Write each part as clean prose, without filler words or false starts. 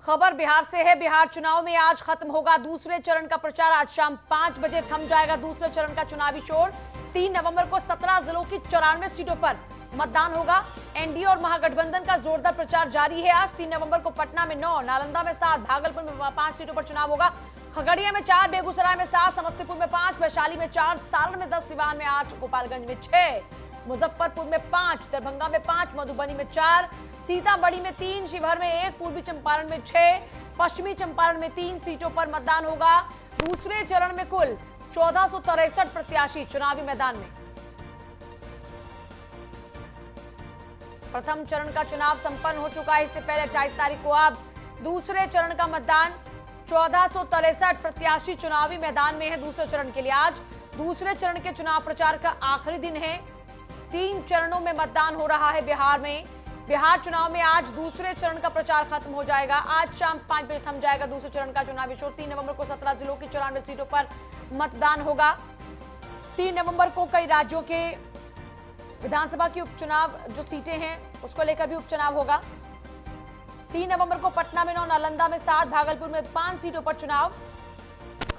खबर बिहार से है। बिहार चुनाव में आज खत्म होगा दूसरे चरण का प्रचार। आज शाम 5 बजे थम जाएगा दूसरे चरण का चुनावी शोर। 3 नवंबर को 17 जिलों की 94 सीटों पर मतदान होगा। एनडीए और महागठबंधन का जोरदार प्रचार जारी है। आज 3 नवंबर को पटना में 9, नालंदा में 7, भागलपुर में 5 सीटों पर चुनाव होगा। खगड़िया में 4, बेगूसराय में 7, समस्तीपुर में 5, वैशाली में 4, सारण में 10, सिवान में 8, गोपालगंज में 6, मुजफ्फरपुर में 5, दरभंगा में 5, मधुबनी में 4, सीतामढ़ी में 3, शिवहर में 1, पूर्वी चंपारण में 6, पश्चिमी चंपारण में 3 सीटों पर मतदान होगा। दूसरे चरण में कुल 1463 प्रत्याशी चुनावी मैदान में। प्रथम चरण का चुनाव संपन्न हो चुका है। इससे पहले 28 तारीख को अब दूसरे चरण का मतदान। 1463 प्रत्याशी चुनावी मैदान में है दूसरे चरण के लिए। आज दूसरे चरण के चुनाव प्रचार का आखिरी दिन है। 3 चरणों में मतदान हो रहा है बिहार में। बिहार चुनाव में आज दूसरे चरण का प्रचार खत्म हो जाएगा। आज शाम 5 बजे थम जाएगा दूसरे चरण का चुनावी शोर। 3 नवंबर को 17 जिलों की 94 सीटों पर मतदान होगा। 3 नवंबर को कई राज्यों के विधानसभा की उपचुनाव जो सीटें हैं उसको लेकर भी उपचुनाव होगा। 3 नवंबर को पटना में 9, नालंदा में 7, भागलपुर में 5 सीटों पर चुनाव।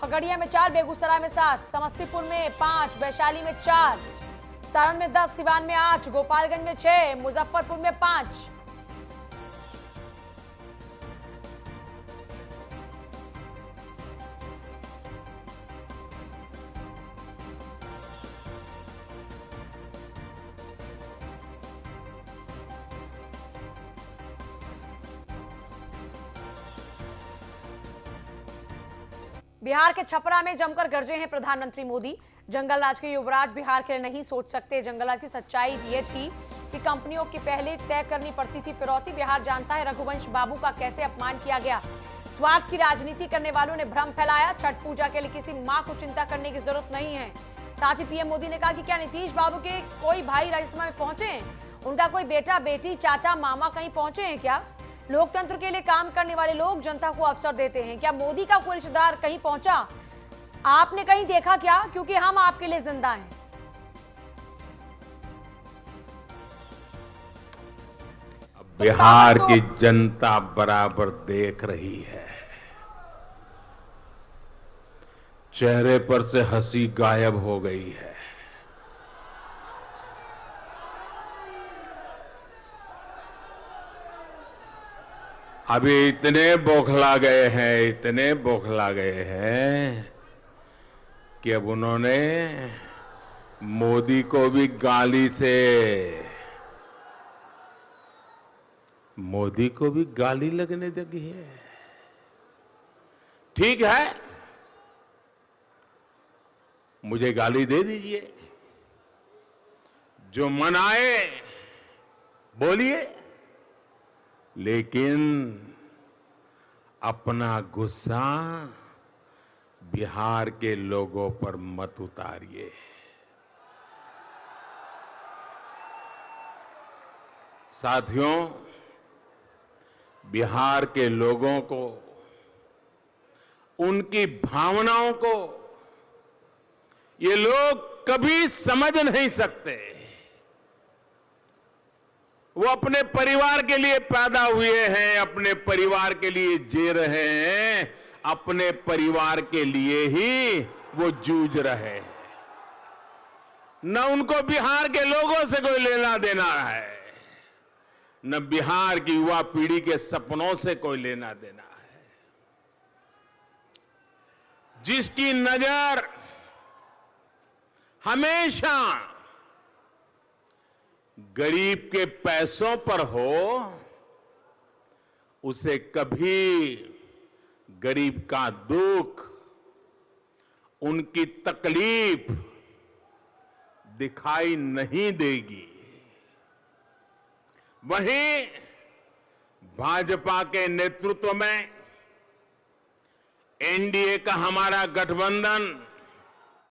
खगड़िया में 4, बेगूसराय में 7, समस्तीपुर में 5, वैशाली में 4, सारण में 10, सिवान में 8, गोपालगंज में 6, मुजफ्फरपुर में 5। बिहार के छपरा में जमकर गरजे हैं प्रधानमंत्री मोदी। जंगल राज के युवराज बिहार के लिए नहीं सोच सकते। जंगल राज की सच्चाई ये थी कि कंपनियों की पहले तय करनी पड़ती थी फिरौती। बिहार जानता है रघुवंश बाबू का कैसे अपमान किया गया। स्वार्थ की राजनीति करने वालों ने भ्रम फैलाया। छठ पूजा के लिए किसी मां को चिंता करने की जरूरत नहीं है। साथ ही पीएम मोदी ने कहा कि क्या नीतीश बाबू के कोई भाई राज्यसभा में पहुंचे हैं? उनका कोई बेटा, बेटी, चाचा, मामा कहीं पहुंचे हैं क्या? लोकतंत्र के लिए काम करने वाले लोग जनता को अवसर देते हैं। क्या मोदी का कोई रिश्तेदार कहीं पहुंचा? आपने कहीं देखा क्या? क्योंकि हम आपके लिए जिंदा हैं। बिहार की जनता बराबर देख रही है। चेहरे पर से हंसी गायब हो गई है। अभी इतने बौखला गए हैं, इतने बौखला गए हैं कि अब उन्होंने मोदी को भी गाली लगने लगी है। ठीक है, मुझे गाली दे दीजिए, जो मन आए बोलिए, लेकिन अपना गुस्सा बिहार के लोगों पर मत उतारिए। साथियों, बिहार के लोगों को, उनकी भावनाओं को ये लोग कभी समझ नहीं सकते। वो अपने परिवार के लिए पैदा हुए हैं, अपने परिवार के लिए जी रहे हैं, अपने परिवार के लिए ही वो जूझ रहे हैं। न उनको बिहार के लोगों से कोई लेना देना है, न बिहार की युवा पीढ़ी के सपनों से कोई लेना देना है। जिसकी नजर हमेशा गरीब के पैसों पर हो, उसे कभी गरीब का दुख, उनकी तकलीफ दिखाई नहीं देगी। वहीं भाजपा के नेतृत्व में एनडीए का हमारा गठबंधन